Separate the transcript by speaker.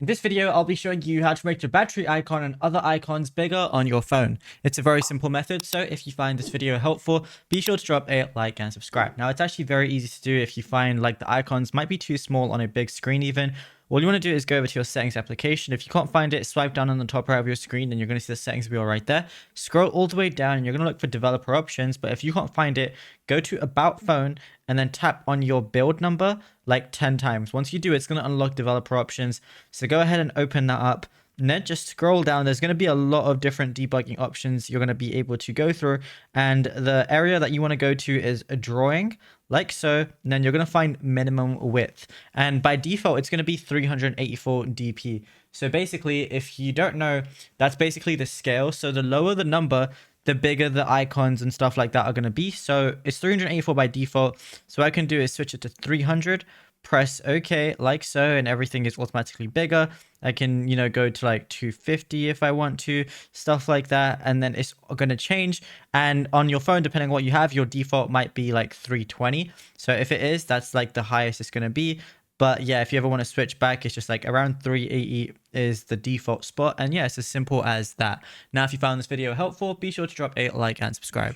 Speaker 1: In this video, I'll be showing you how to make your battery icon and other icons bigger on your phone. It's a very simple method, so if you find this video helpful, be sure to drop a like and subscribe. Now, it's actually very easy to do if you find like the icons might be too small on a big screen even. All you want to do is go over to your settings application. If you can't find it, swipe down on the top right of your screen, and you're going to see the settings wheel right there. Scroll all the way down, and you're going to look for developer options. But if you can't find it, go to about phone and then tap on your build number like 10 times. Once you do, it's going to unlock developer options. So go ahead and open that up. And then just scroll down. There's going to be a lot of different debugging options you're going to be able to go through. And the area that you want to go to is a drawing, like so. And then you're going to find minimum width. And by default, it's going to be 384 dp. So basically, if you don't know, that's basically the scale. So the lower the number, the bigger the icons and stuff like that are going to be. So it's 384 by default. So what I can do is switch it to 300, press OK, like so, and everything is automatically bigger. I can, go to like 250 if I want to, stuff like that. And then it's going to change. And on your phone, depending on what you have, your default might be like 320. So if it is, that's like the highest it's going to be. But yeah, if you ever want to switch back, it's just like around 380 is the default spot. And yeah, it's as simple as that. Now, if you found this video helpful, be sure to drop a like and subscribe.